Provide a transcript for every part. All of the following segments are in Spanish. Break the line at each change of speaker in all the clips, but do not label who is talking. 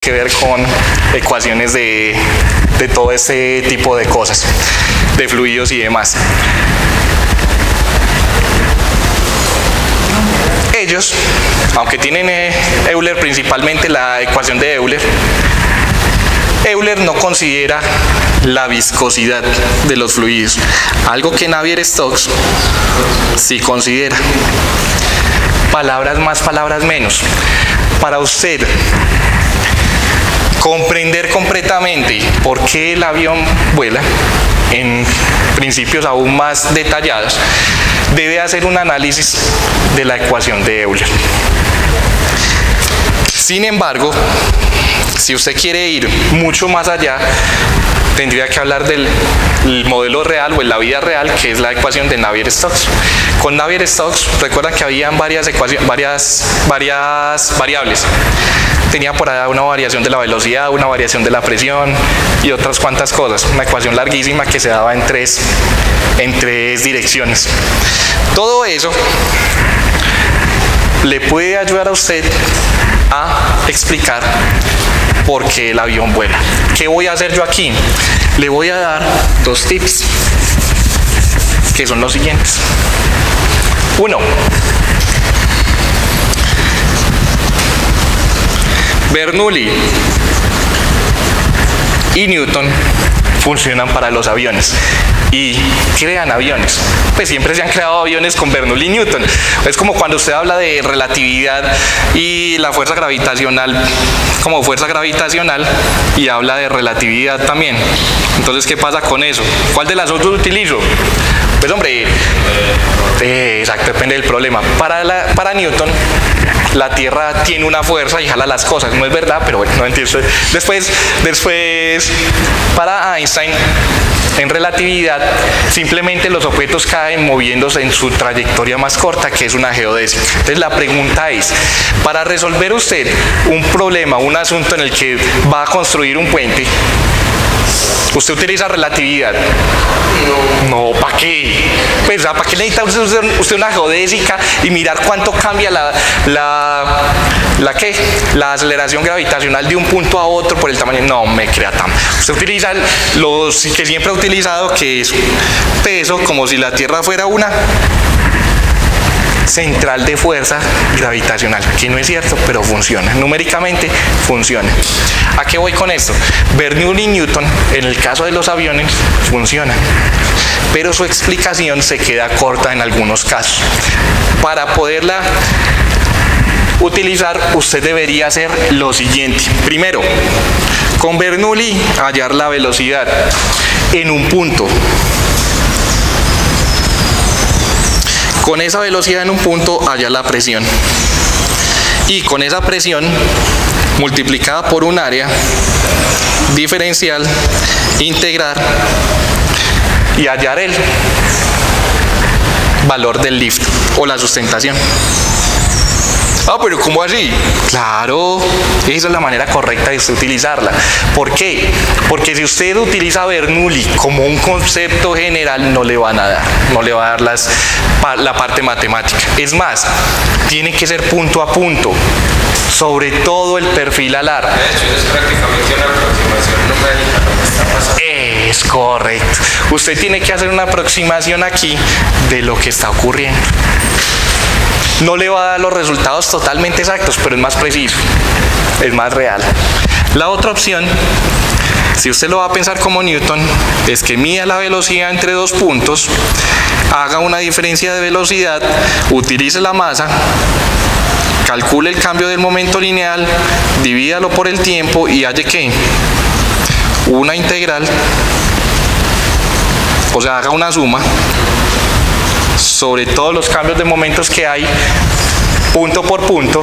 que ver con ecuaciones de todo ese tipo de cosas, de fluidos y demás. Ellos, aunque tienen Euler principalmente, la ecuación de Euler no considera la viscosidad de los fluidos, algo que Navier-Stokes sí considera. Palabras más, palabras menos. Para usted comprender completamente por qué el avión vuela, en principios aún más detallados, debe hacer un análisis de la ecuación de Euler. Sin embargo, si usted quiere ir mucho más allá, tendría que hablar del modelo real o en la vida real, que es la ecuación de Navier-Stokes. Con Navier-Stokes, recuerdan que habían varias variables. Tenía por allá una variación de la velocidad, una variación de la presión y otras cuantas cosas. Una ecuación larguísima que se daba en tres direcciones. Todo eso le puede ayudar a usted a explicar por qué el avión vuela. ¿Qué voy a hacer yo aquí? Le voy a dar dos tips, que son los siguientes. Uno, Bernoulli y Newton funcionan para los aviones y crean aviones. Pues siempre se han creado aviones con Bernoulli y Newton. Es como cuando usted habla de relatividad y la fuerza gravitacional como fuerza gravitacional y habla de relatividad también. Entonces, ¿qué pasa con eso? ¿Cuál de las dos utilizo? Pues hombre, exacto, depende del problema. Para Newton, la Tierra tiene una fuerza y jala las cosas. No es verdad, pero bueno, no entiendo. Después, para Einstein, en relatividad, simplemente los objetos caen moviéndose en su trayectoria más corta, que es una geodésica. Entonces la pregunta es, para resolver usted un problema, un asunto en el que va a construir un puente, ¿usted utiliza relatividad? No, ¿para qué? Pues, ¿para qué necesita usted una geodésica y mirar cuánto cambia la aceleración gravitacional de un punto a otro por el tamaño? No me crea tan. Usted utiliza los que siempre ha utilizado, que es peso, como si la Tierra fuera una central de fuerza gravitacional, que no es cierto, pero funciona, numéricamente funciona. ¿A qué voy con esto? Bernoulli y Newton, en el caso de los aviones, funciona, pero su explicación se queda corta en algunos casos. Para poderla utilizar, usted debería hacer lo siguiente. Primero, con Bernoulli hallar la velocidad en un punto. Con esa velocidad en un punto hallar la presión. Y con esa presión multiplicada por un área diferencial, integrar y hallar el valor del lift o la sustentación. Ah, pero ¿cómo así? Claro, esa es la manera correcta de usted utilizarla. ¿Por qué? Porque si usted utiliza Bernoulli como un concepto general, no le van a dar, no le va a dar la parte matemática. Es más, tiene que ser punto a punto, sobre todo el perfil alar.
De hecho, es prácticamente una aproximación numérica a lo que está pasando.
Es correcto. Usted tiene que hacer una aproximación aquí de lo que está ocurriendo. No le va a dar los resultados totalmente exactos, pero es más preciso, es más real. La otra opción, si usted lo va a pensar como Newton, es que mida la velocidad entre dos puntos, haga una diferencia de velocidad, utilice la masa, calcule el cambio del momento lineal, divídalo por el tiempo y halle ¿qué? Una integral, o sea, haga una suma sobre todos los cambios de momentos que hay, punto por punto,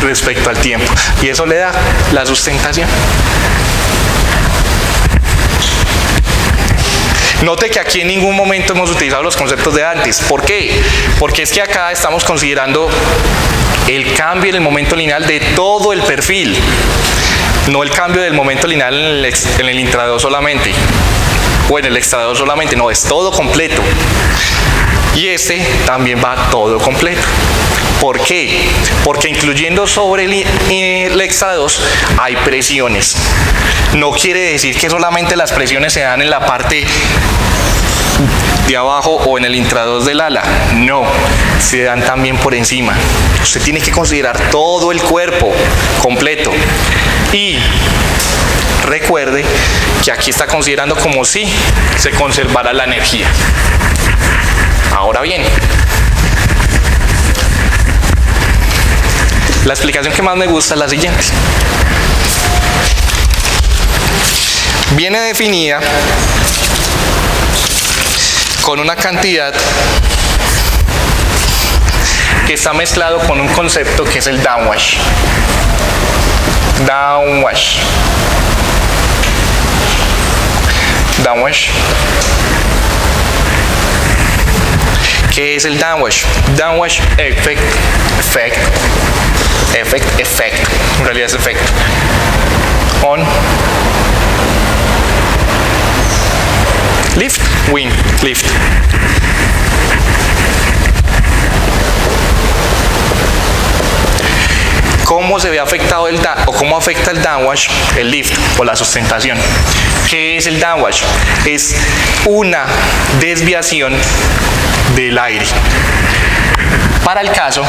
respecto al tiempo. Y eso le da la sustentación. Note que aquí en ningún momento hemos utilizado los conceptos de antes. ¿Por qué? Porque es que acá estamos considerando el cambio en el momento lineal de todo el perfil, no el cambio del momento lineal en el intradeo solamente, o en el extradeo solamente, no, es todo completo. y este también va todo completo. ¿Por qué? Porque incluyendo sobre el extra 2 hay presiones. No quiere decir que solamente las presiones se dan en la parte de abajo o en el intra 2 del ala. No, se dan también por encima. Usted tiene que considerar todo el cuerpo completo. Y recuerde que aquí está considerando como si se conservara la energía. Ahora bien, la explicación que más me gusta es la siguiente. Viene definida con una cantidad que está mezclado con un concepto que es el downwash. Downwash. Downwash. ¿Qué es el downwash? Downwash effect. En realidad es efecto. On. Lift, wind, lift. ¿Cómo se ve afectado o cómo afecta el downwash, el lift o la sustentación? ¿Qué es el downwash? Es una desviación del aire. Para el caso,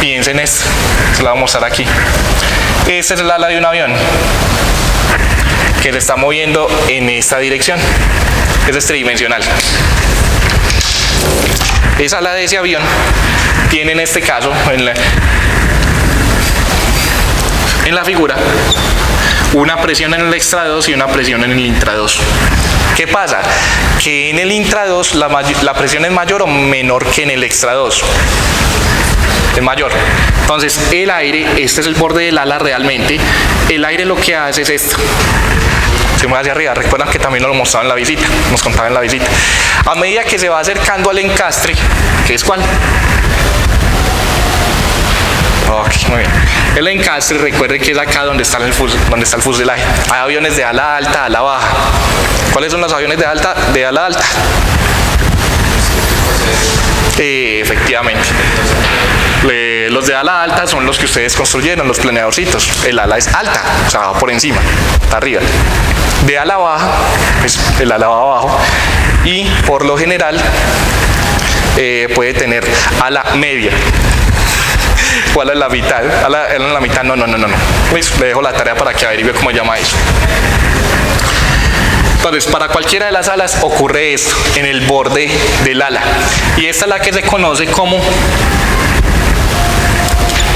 piensen en esto, se lo voy a mostrar aquí. Este es el ala de un avión que se está moviendo en esta dirección. Es tridimensional. Esa ala de ese avión tiene en este caso, en la figura, una presión en el extra 2 y una presión en el intra 2. ¿Qué pasa? Que en el intra 2 la presión es mayor o menor que en el extra 2. Es mayor. Entonces el aire, este es el borde del ala realmente, el aire lo que hace es esto. Se mueve hacia arriba. Recuerdan que también nos lo mostraba en la visita, nos contaba en la visita. A medida que se va acercando al encastre, ¿qué es cuál? Ok, muy bien. El encastre, recuerde que es acá donde está el fuselaje. Hay aviones de ala alta, ala baja. ¿Cuáles son los aviones de ala alta? Efectivamente. Los de ala alta son los que ustedes construyeron, los planeadorcitos. El ala es alta, o sea, va por encima, está arriba. De ala baja, pues el ala va abajo. Y por lo general puede tener ala media. O ala en la mitad. Ala en la mitad, no. Pues, le dejo la tarea para que averigüe cómo se llama eso. Entonces, para cualquiera de las alas ocurre esto, en el borde del ala. Y esta es la que se conoce como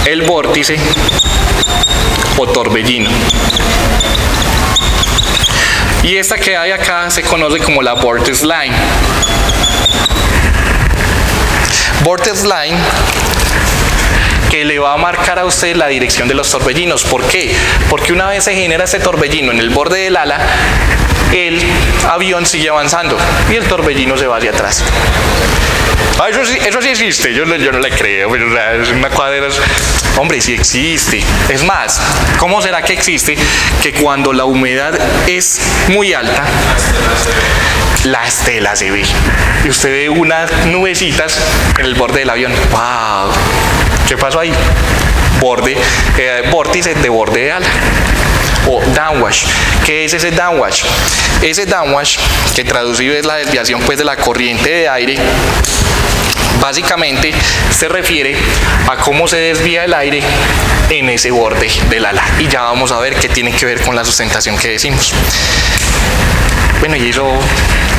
el vórtice o torbellino. Y esta que hay acá se conoce como la vortex line. Vortex line que le va a marcar a usted la dirección de los torbellinos. ¿Por qué? Porque una vez se genera ese torbellino en el borde del ala, el avión sigue avanzando y el torbellino se va hacia atrás. Ah, eso sí existe, yo no le creo, pero es una cuadra. Hombre, sí existe. Es más, ¿cómo será que existe? Que cuando la humedad es muy alta, la estela se ve. Y usted ve unas nubecitas en el borde del avión. ¡Wow! ¿Qué pasó ahí? Vórtice de borde de ala. O downwash. ¿Qué es ese downwash? Ese downwash, que traducido es la desviación pues de la corriente de aire, básicamente se refiere a cómo se desvía el aire en ese borde del ala. Y ya vamos a ver qué tiene que ver con la sustentación que decimos. Bueno, ¿y eso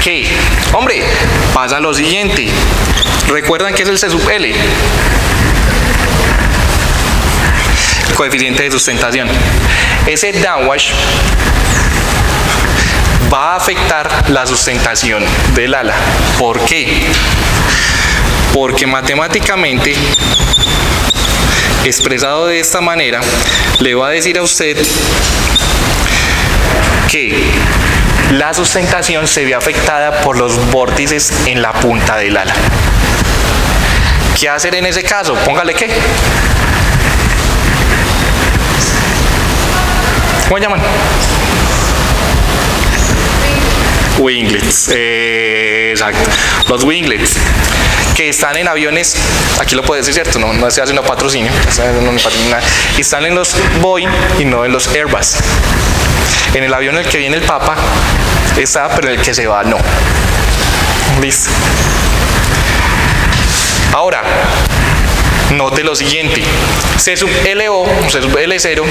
qué? Hombre, pasa lo siguiente. ¿Recuerdan qué es el C sub L? Coeficiente de sustentación. Ese downwash va a afectar la sustentación del ala. ¿Por qué? Porque matemáticamente, expresado de esta manera, le va a decir a usted que la sustentación se ve afectada por los vórtices en la punta del ala. ¿Qué hacer en ese caso? Póngale ¿qué? ¿Cómo llaman? winglets, exacto, los winglets que están en aviones, aquí lo puedo decir, cierto, no se hace un patrocinio, están en los Boeing y no en los Airbus. En el avión en el que viene el Papa está, pero en el que se va no. Listo. Ahora, note lo siguiente, C sub LO, o C sub L0,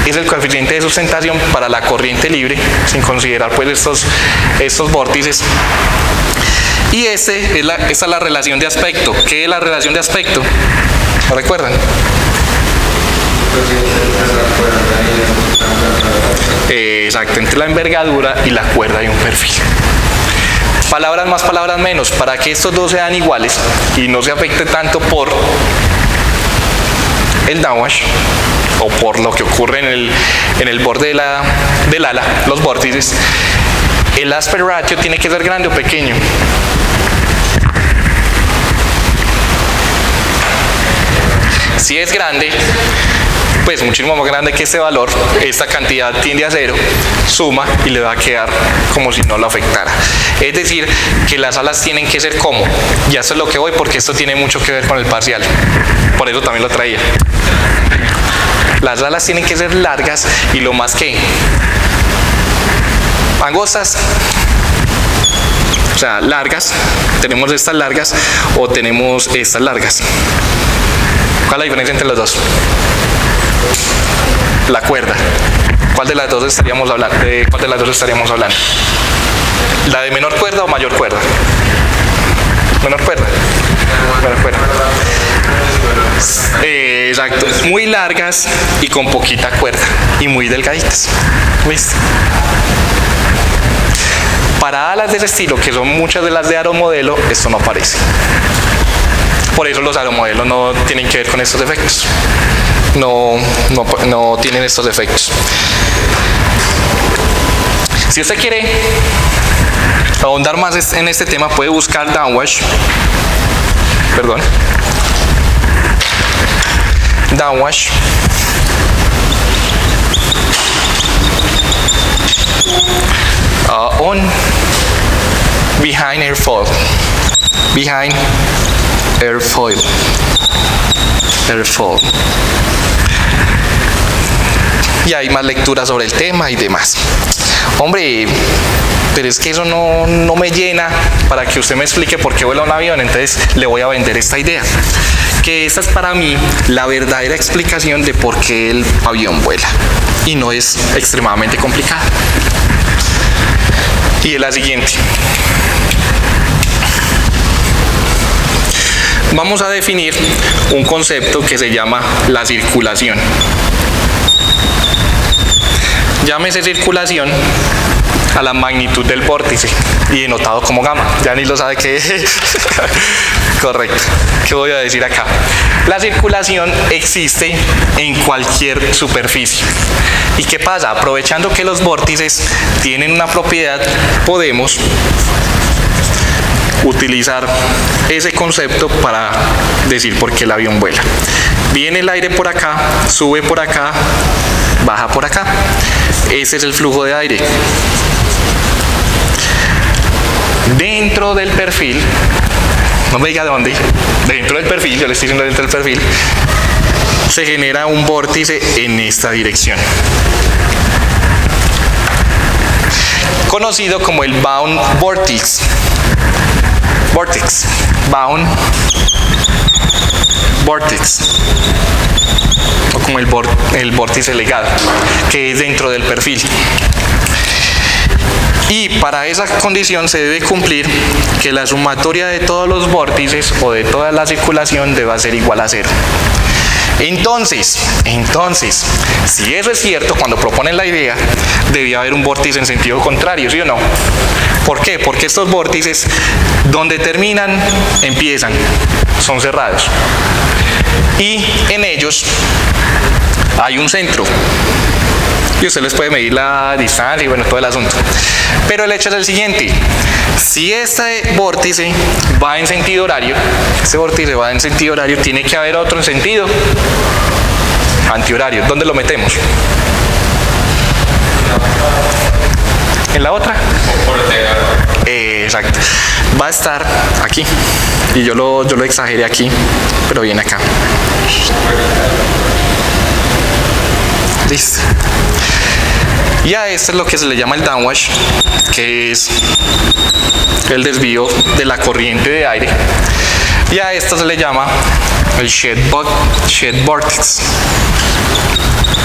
es el coeficiente de sustentación para la corriente libre, sin considerar pues estos vórtices. Y esta es la relación de aspecto. ¿Qué es la relación de aspecto? ¿Lo recuerdan? Exacto, entre la envergadura y la cuerda de un perfil. Palabras más, palabras menos. Para que estos dos sean iguales y no se afecte tanto por el downwash o por lo que ocurre en el borde del ala, los vórtices, el aspect ratio tiene que ser grande o pequeño. Si es grande, pues muchísimo más grande que este valor, esta cantidad tiende a 0, suma y le va a quedar como si no lo afectara. Es decir, que las alas tienen que ser como, ya eso es lo que voy porque esto tiene mucho que ver con el parcial, por eso también lo traía. Las alas tienen que ser largas y lo más que angostas, o sea, largas, tenemos estas largas o tenemos estas largas. ¿Cuál es la diferencia entre las dos? La cuerda. ¿Cuál de las dos estaríamos hablando? ¿Cuál de las dos estaríamos hablando? ¿La de menor cuerda o mayor cuerda? Menor cuerda. Menor cuerda. Exacto. Muy largas y con poquita cuerda. Y muy delgaditas. ¿Viste? Para alas de ese estilo, que son muchas de las de aeromodelo, esto no aparece. Por eso los aeromodelos no tienen que ver con estos efectos. No tienen estos efectos. Si usted quiere ahondar más en este tema, puede buscar downwash. Perdón. Downwash. On behind airfoil. Behind airfoil. Airfoil. Y hay más lecturas sobre el tema y demás. Hombre, pero es que eso no me llena para que usted me explique por qué vuela un avión, entonces le voy a vender esta idea. Que esta es para mí la verdadera explicación de por qué el avión vuela. Y no es extremadamente complicada. Y es la siguiente. Vamos a definir un concepto que se llama la circulación. Llámese circulación a la magnitud del vórtice y denotado como gamma. Ya ni lo sabe qué es. Correcto. ¿Qué voy a decir acá? La circulación existe en cualquier superficie. ¿Y qué pasa? Aprovechando que los vórtices tienen una propiedad, podemos utilizar ese concepto para decir por qué el avión vuela. Viene el aire por acá, sube por acá, baja por acá. Ese es el flujo de aire. Dentro del perfil, no me diga de dónde, dentro del perfil, yo le estoy diciendo dentro del perfil, se genera un vórtice en esta dirección, conocido como el bound vortex. Bound vortex, o como el vórtice legado, que es dentro del perfil. Y para esa condición se debe cumplir que la sumatoria de todos los vórtices o de toda la circulación deba ser igual a 0. Entonces, si eso es cierto, cuando proponen la idea, debía haber un vórtice en sentido contrario, ¿sí o no? ¿Por qué? Porque estos vórtices, donde terminan, empiezan, son cerrados. Y en ellos hay un centro. Y usted les puede medir la distancia y bueno, todo el asunto. Pero el hecho es el siguiente: si este vórtice va en sentido horario, tiene que haber otro en sentido antihorario. ¿Dónde lo metemos? ¿En la otra? Exacto. Va a estar aquí. Y yo lo exageré aquí, pero viene acá. Listo. Y a esto es lo que se le llama el downwash, que es el desvío de la corriente de aire. Y a esto se le llama el shed vortex,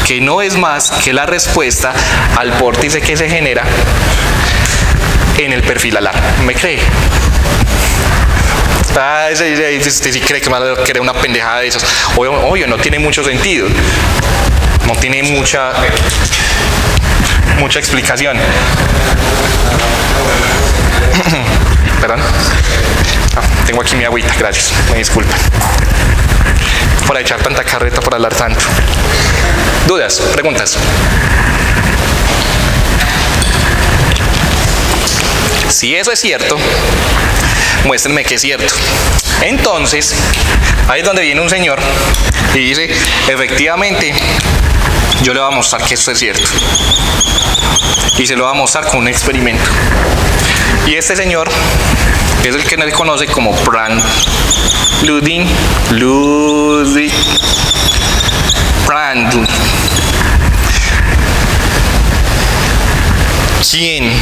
que no es más que la respuesta al vórtice que se genera en el perfil alar. ¿Me cree? Usted sí cree que era una pendejada de esas. Obvio, no tiene mucho sentido. No tiene mucha explicación. Perdón. Tengo aquí mi agüita, gracias. Me disculpan por echar tanta carreta, por hablar tanto. ¿Dudas? ¿Preguntas? Si eso es cierto, muéstrenme que es cierto. Entonces, ahí es donde viene un señor y dice, efectivamente, yo le voy a mostrar que esto es cierto. Y se lo va a mostrar con un experimento. Y este señor es el que nos conoce como Brand Ludwig Brandl, quien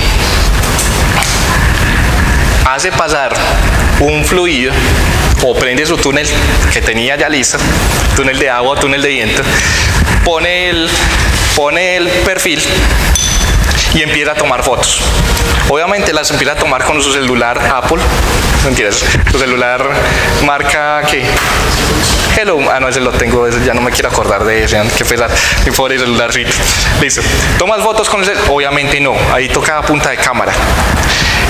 hace pasar un fluido o prende su túnel que tenía ya listo, túnel de agua, túnel de viento, pone el perfil y empieza a tomar fotos. Obviamente las empieza a tomar con su celular Apple, mentiras, su celular marca ¿qué? Hello, no, ese lo tengo, ese ya no me quiero acordar de ese, qué pesar, mi pobre celularcito. Listo, tomas fotos con el celular, obviamente no, ahí toca a punta de cámara.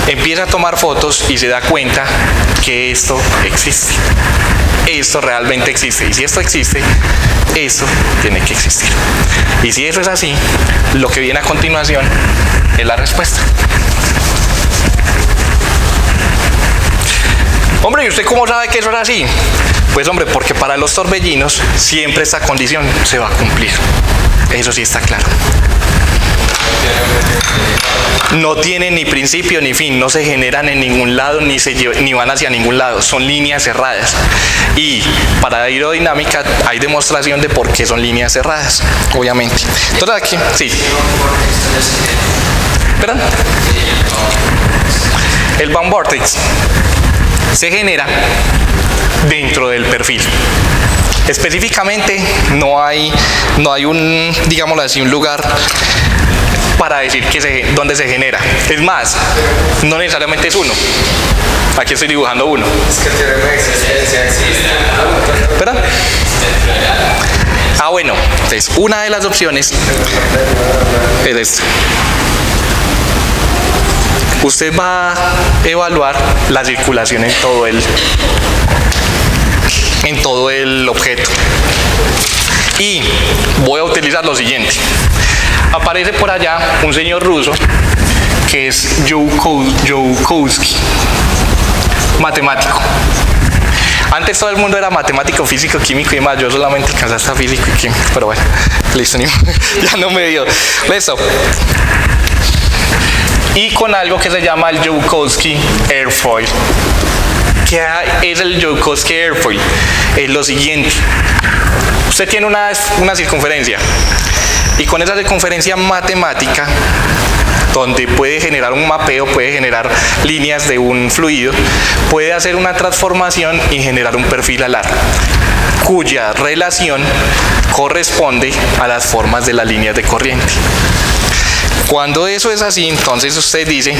Empieza a tomar fotos y se da cuenta que esto existe. Esto realmente existe. Y si esto existe, eso tiene que existir. Y si eso es así, lo que viene a continuación es la respuesta. Hombre, ¿y usted cómo sabe que eso era así? Pues hombre, porque para los torbellinos siempre esta condición se va a cumplir. Eso sí está claro. No tienen ni principio ni fin, no se generan en ningún lado ni van hacia ningún lado, son líneas cerradas. Y para aerodinámica hay demostración de por qué son líneas cerradas, obviamente. Entonces aquí, sí. ¿Perdón? El bound vortex se genera dentro del perfil. Específicamente no hay un, digámoslo así, un lugar para decir dónde se genera. Es más, no necesariamente es uno. Aquí estoy dibujando uno.
Es que el teorema de existencia existe.
¿Verdad? Bueno, entonces una de las opciones es esta. Usted va a evaluar la circulación en todo el objeto. Y voy a utilizar lo siguiente. Aparece por allá un señor ruso que es Joukowski, matemático. Antes todo el mundo era matemático, físico, químico y más. Yo solamente alcancé hasta físico y químico, pero bueno, listo, ya no me dio. Listo. Y con algo que se llama el Joukowski Airfoil. ¿Qué es el Joukowski Airfoil? Es lo siguiente. Usted tiene una circunferencia y con esa circunferencia matemática, donde puede generar un mapeo, puede generar líneas de un fluido, puede hacer una transformación y generar un perfil alar, cuya relación corresponde a las formas de las líneas de corriente. Cuando eso es así, entonces usted dice,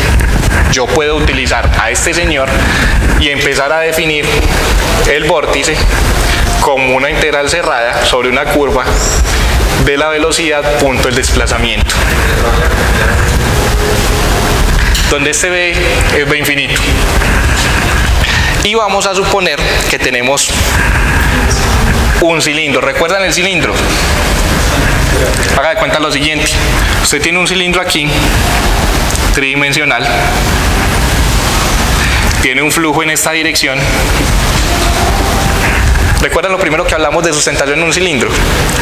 yo puedo utilizar a este señor y empezar a definir el vórtice como una integral cerrada sobre una curva de la velocidad punto el desplazamiento, donde este B es B infinito. Y vamos a suponer que tenemos un cilindro. ¿Recuerdan el cilindro? Haga de cuenta lo siguiente. Usted tiene un cilindro aquí, tridimensional. Tiene un flujo en esta dirección. ¿Recuerdan lo primero que hablamos de sustentación en un cilindro?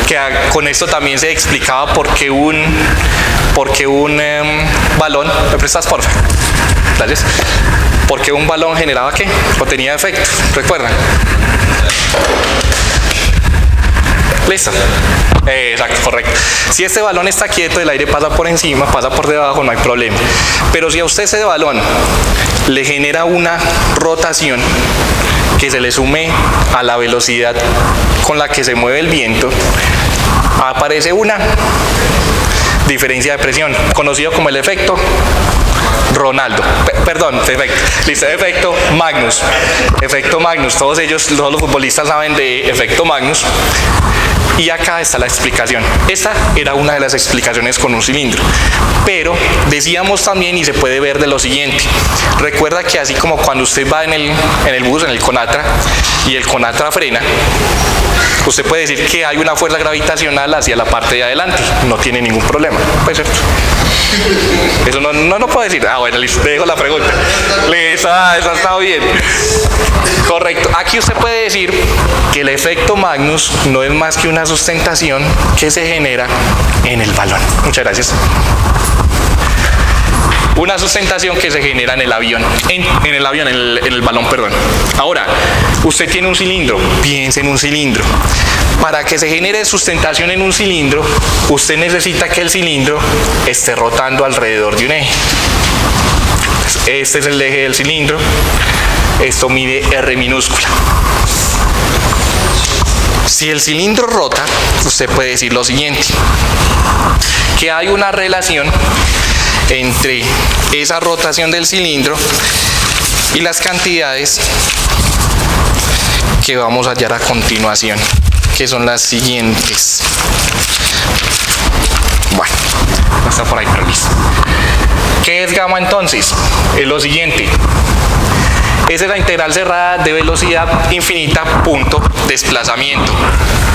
Que con esto también se explicaba por qué un balón, ¿me prestas porfa? Gracias. Porque un balón generaba ¿qué? O tenía efecto, ¿recuerdan? Listo. Exacto, correcto. Si este balón está quieto, el aire pasa por encima, pasa por debajo, no hay problema. Pero si a usted ese balón le genera una rotación que se le sume a la velocidad con la que se mueve el viento, aparece una diferencia de presión, conocido como el efecto Ronaldo. Efecto Magnus. Efecto Magnus. Todos los futbolistas saben de efecto Magnus. Y acá está la explicación. Esta era una de las explicaciones con un cilindro. Pero decíamos también, y se puede ver de lo siguiente. Recuerda que así como cuando usted va en el bus, en el Conatra, y el Conatra frena, usted puede decir que hay una fuerza gravitacional hacia la parte de adelante. No tiene ningún problema. Pues cierto. Eso no puedo decir. Bueno, listo, te dejo la pregunta. Esa está bien. Correcto. Aquí usted puede decir que el efecto Magnus no es más que una sustentación que se genera en el balón. Muchas gracias. Una sustentación que se genera en el avión, en el balón, perdón. Ahora, usted tiene un cilindro, piense en un cilindro. Para que se genere sustentación en un cilindro, usted necesita que el cilindro esté rotando alrededor de un eje. Este es el eje del cilindro. Esto mide R minúscula. Si el cilindro rota, usted puede decir lo siguiente, que hay una relación entre esa rotación del cilindro y las cantidades que vamos a hallar a continuación, que son las siguientes. Bueno, no está por ahí, pero listo. ¿Qué es gamma entonces? Es lo siguiente. Esa es la integral cerrada de velocidad infinita punto desplazamiento.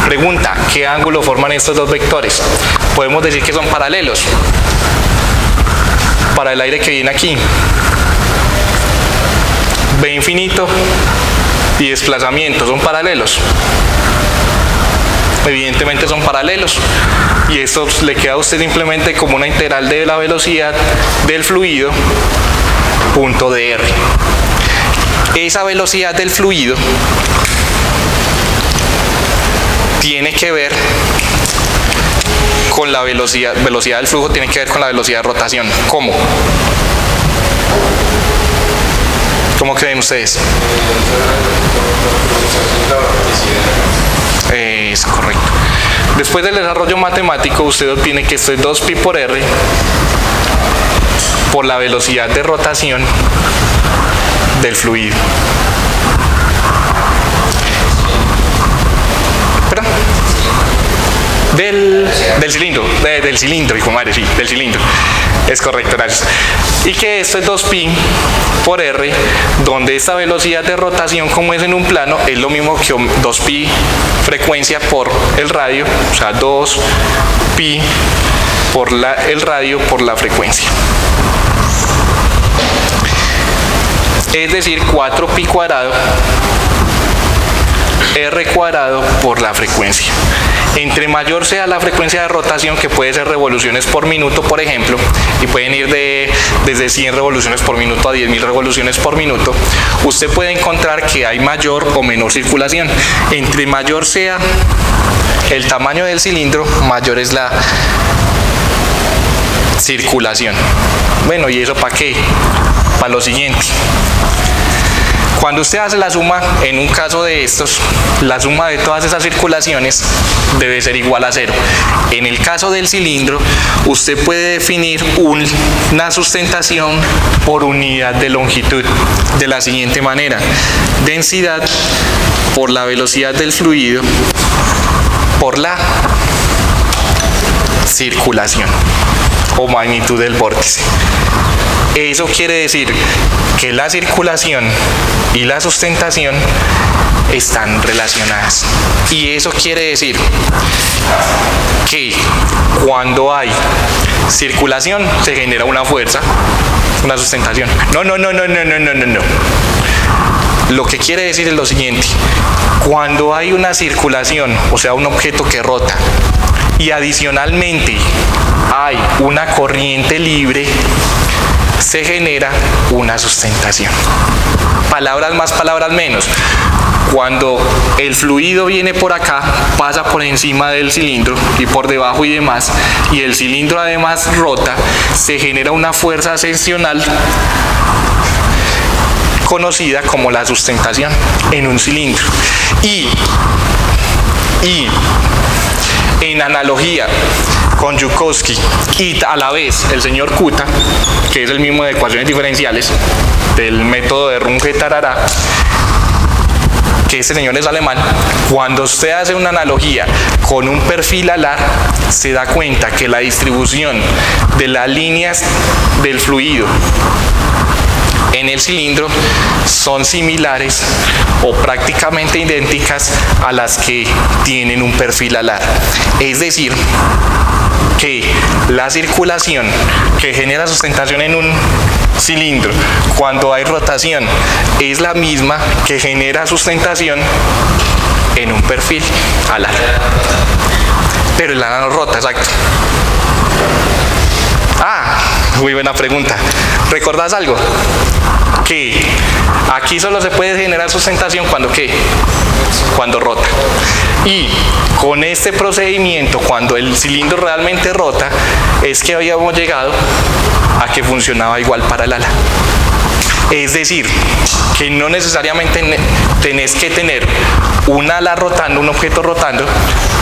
Pregunta, ¿qué ángulo forman estos dos vectores? Podemos decir que son paralelos. Para el aire que viene aquí, V infinito y desplazamiento son paralelos. Evidentemente son paralelos, y esto le queda a usted simplemente como una integral de la velocidad del fluido punto dr. Esa velocidad del fluido tiene que ver con la velocidad del flujo, tiene que ver con la velocidad de rotación. ¿Cómo? ¿Cómo creen ustedes? Es correcto. Después del desarrollo matemático, usted obtiene que esto es 2pi por r por la velocidad de rotación del fluido. ¿Perdón? Del cilindro, hijo madre, sí, del cilindro. Es correcto, gracias. Y que esto es 2pi por r, donde esta velocidad de rotación, como es en un plano, es lo mismo que 2pi frecuencia por el radio, o sea, 2pi por el radio por la frecuencia. Es decir, 4pi cuadrado r cuadrado por la frecuencia. Entre mayor sea la frecuencia de rotación, que puede ser revoluciones por minuto, por ejemplo, y pueden ir desde 100 revoluciones por minuto a 10.000 revoluciones por minuto, usted puede encontrar que hay mayor o menor circulación. Entre mayor sea el tamaño del cilindro, mayor es la circulación. Bueno, ¿y eso para qué? Para lo siguiente. Cuando usted hace la suma, en un caso de estos, la suma de todas esas circulaciones debe ser igual a 0. En el caso del cilindro, usted puede definir una sustentación por unidad de longitud de la siguiente manera: densidad por la velocidad del fluido por la circulación o magnitud del vórtice. Eso quiere decir que la circulación y la sustentación están relacionadas. Y eso quiere decir que cuando hay circulación se genera una fuerza, una sustentación. No. Lo que quiere decir es lo siguiente: cuando hay una circulación, o sea, un objeto que rota, y adicionalmente hay una corriente libre, se genera una sustentación. Palabras más, palabras menos. Cuando el fluido viene por acá, pasa por encima del cilindro y por debajo y demás, y el cilindro además rota, se genera una fuerza ascensional conocida como la sustentación en un cilindro. Y en analogía con Joukowski y a la vez el señor Kuta, que es el mismo de ecuaciones diferenciales del método de Runge-Tarará, que este señor es alemán, cuando usted hace una analogía con un perfil alar, se da cuenta que la distribución de las líneas del fluido en el cilindro son similares o prácticamente idénticas a las que tienen un perfil alar. Es decir, que la circulación que genera sustentación en un cilindro cuando hay rotación es la misma que genera sustentación en un perfil alar. Pero el alar no rota, exacto. Muy buena pregunta. ¿Recordás algo? Que aquí solo se puede generar sustentación cuando ¿qué? Cuando rota. Y con este procedimiento, cuando el cilindro realmente rota, es que habíamos llegado a que funcionaba igual para el ala. Es decir, que no necesariamente tenés que tener un ala rotando, un objeto rotando,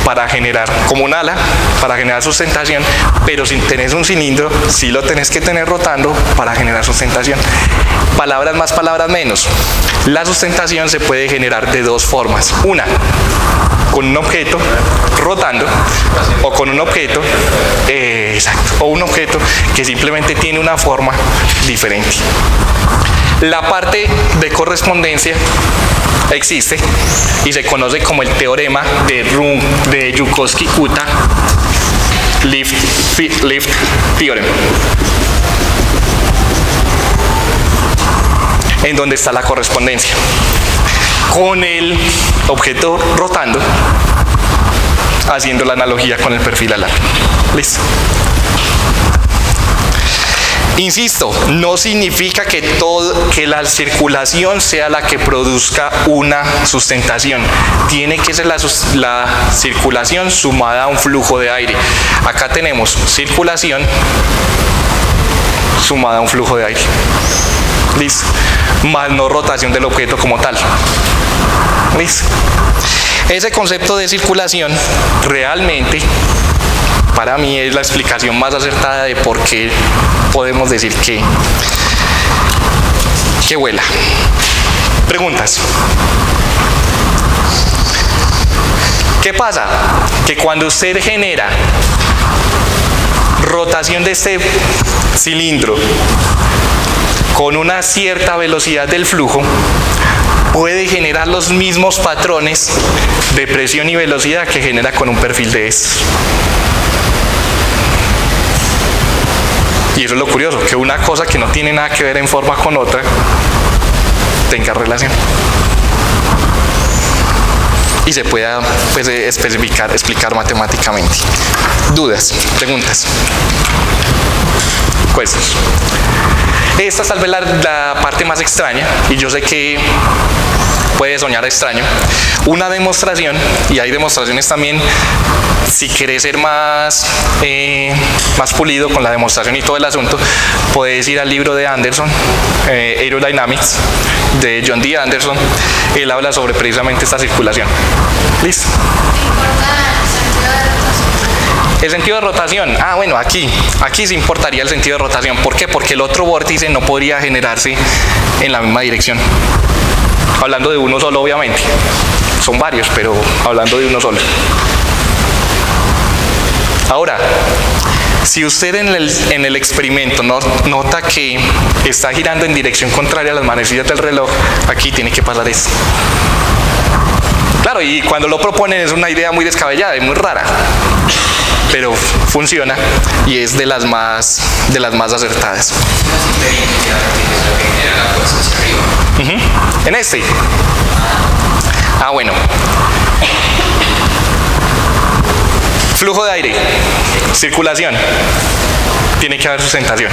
para generar, como un ala, para generar sustentación, pero si tenés un cilindro, sí lo tenés que tener rotando para generar sustentación. Palabras más, palabras menos. La sustentación se puede generar de dos formas. Una, con un objeto rotando, o con un objeto, o un objeto que simplemente tiene una forma diferente. La parte de correspondencia existe y se conoce como el teorema de Joukowski-Kuta Lift Theorem, en donde está la correspondencia con el objeto rotando, haciendo la analogía con el perfil alar. Listo. Insisto, no significa que la circulación sea la que produzca una sustentación. Tiene que ser la circulación sumada a un flujo de aire. Acá tenemos circulación sumada a un flujo de aire. Listo. Más no rotación del objeto como tal. Listo. Ese concepto de circulación realmente, para mí, es la explicación más acertada de por qué podemos decir que vuela. Preguntas. ¿Qué pasa? Que cuando usted genera rotación de este cilindro con una cierta velocidad del flujo, puede generar los mismos patrones de presión y velocidad que genera con un perfil de estos. Y eso es lo curioso, que una cosa que no tiene nada que ver en forma con otra tenga relación. Y se pueda explicar matemáticamente. ¿Dudas? ¿Preguntas? ¿Cuestiones? Esta es tal vez la parte más extraña, y yo sé que puede soñar extraño. Una demostración, y hay demostraciones también, si querés ser más pulido con la demostración y todo el asunto, puedes ir al libro de Anderson, Aerodynamics, de John D. Anderson. Él habla sobre precisamente esta circulación. ¿Listo? El sentido de rotación, bueno, aquí sí importaría el sentido de rotación. ¿Por qué? Porque el otro vórtice no podría generarse en la misma dirección. Hablando de uno solo, obviamente. Son varios, pero hablando de uno solo. Ahora, si usted en el experimento nota que está girando en dirección contraria a las manecillas del reloj, aquí tiene que pasar esto. Claro, y cuando lo proponen es una idea muy descabellada y muy rara, pero funciona y es de las más acertadas. En este. Bueno. Flujo de aire, circulación, tiene que haber sustentación.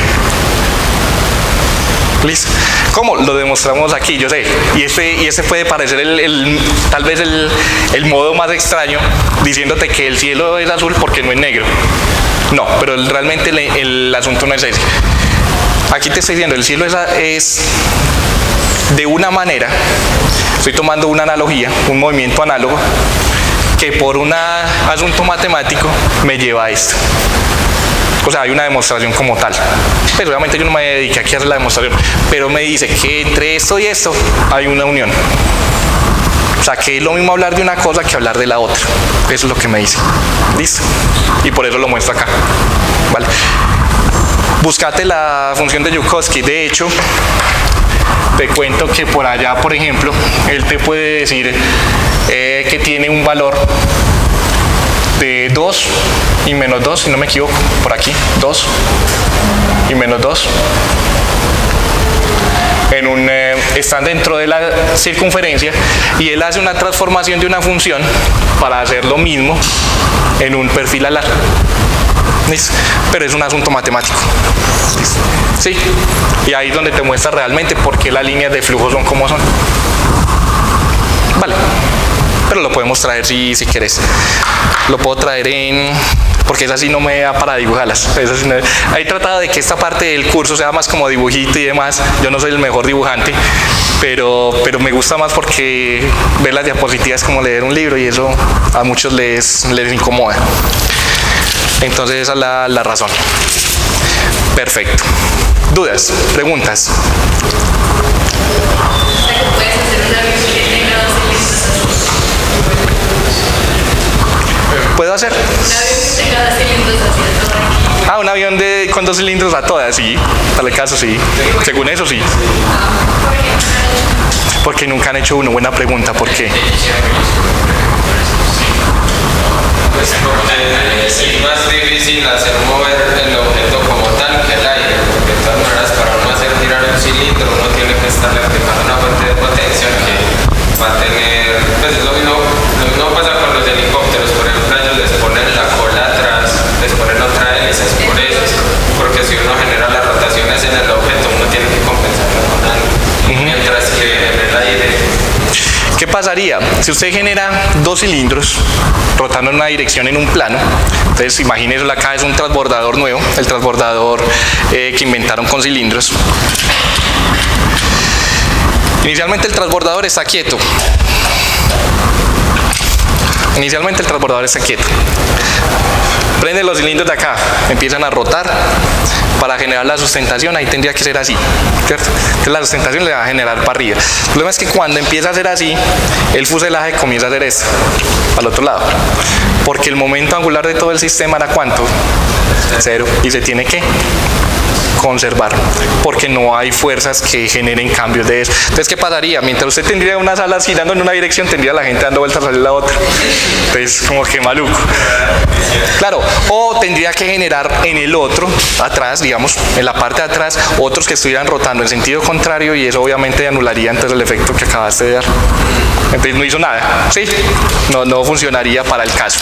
¿Listo? ¿Cómo? Lo demostramos aquí, yo sé. Y ese puede parecer tal vez el modo más extraño, diciéndote que el cielo es azul porque no es negro. No, pero realmente el asunto no es ese. Aquí te estoy diciendo, el cielo es de una manera, estoy tomando una analogía, un movimiento análogo, que por un asunto matemático me lleva a esto. O sea, hay una demostración como tal. Pero obviamente yo no me dediqué aquí a hacer la demostración, pero me dice que entre esto y esto hay una unión. O sea, que es lo mismo hablar de una cosa que hablar de la otra. Eso es lo que me dice. ¿Listo? Y por eso lo muestro acá. ¿Vale? Búscate la función de Joukowski. De hecho, te cuento que por allá, por ejemplo, él te puede decir que tiene un valor de 2 y menos 2, si no me equivoco, por aquí, 2 y menos 2. Están dentro de la circunferencia y él hace una transformación de una función para hacer lo mismo en un perfil alar. ¿Listo? Pero es un asunto matemático. ¿Listo? Sí. Y ahí es donde te muestra realmente por qué las líneas de flujo son como son. Vale. Pero lo podemos traer si quieres. Lo puedo traer porque esa sí no me da para dibujarlas. Ahí trataba de que esta parte del curso sea más como dibujito y demás. Yo no soy el mejor dibujante, pero me gusta más porque ver las diapositivas es como leer un libro y eso a muchos les incomoda. Entonces esa es la razón. Perfecto. ¿Dudas? ¿Preguntas?
¿Puedes hacer una visión que tenga 2 cilindros?
¿Puedo hacer?
Un avión que tenga 2 cilindros hacia todo aquí.
Ah, un avión con 2 cilindros a todas, sí. Tal caso, sí. Según eso, sí. Porque nunca han hecho uno. Buena pregunta. ¿Por qué?
Pues porque es más difícil hacer mover el objeto como tal que el aire, porque de todas maneras para uno hacer girar un cilindro uno tiene que estarle aplicando una fuente de potencia que va a tener, pues lo mismo pasa con los helicópteros, por ejemplo ellos les ponen la cola atrás, les ponen otra hélice, es por eso, porque si uno genera las rotaciones en el objeto uno tiene que compensarlo con algo, mientras que en el aire.
¿Qué pasaría si usted genera 2 cilindros rotando en una dirección en un plano? Entonces imagínense, acá es un transbordador nuevo, el transbordador que inventaron con cilindros. Inicialmente el transbordador está quieto. Prende los cilindros de acá, empiezan a rotar para generar la sustentación. Ahí tendría que ser así, ¿cierto? Entonces la sustentación le va a generar para arriba. El problema es que cuando empieza a ser así, el fuselaje comienza a hacer esto, al otro lado, porque el momento angular de todo el sistema era ¿cuánto? 0, y se tiene que conservar porque no hay fuerzas que generen cambios de eso. Entonces, ¿qué pasaría? Mientras usted tendría unas alas girando en una dirección, tendría la gente dando vueltas hacia la otra. Entonces, como que maluco. Claro, o tendría que generar en el otro, atrás, digamos, en la parte de atrás, otros que estuvieran rotando en sentido contrario y eso obviamente anularía entonces el efecto que acabaste de dar. Entonces no hizo nada, ¿sí? No funcionaría para el caso.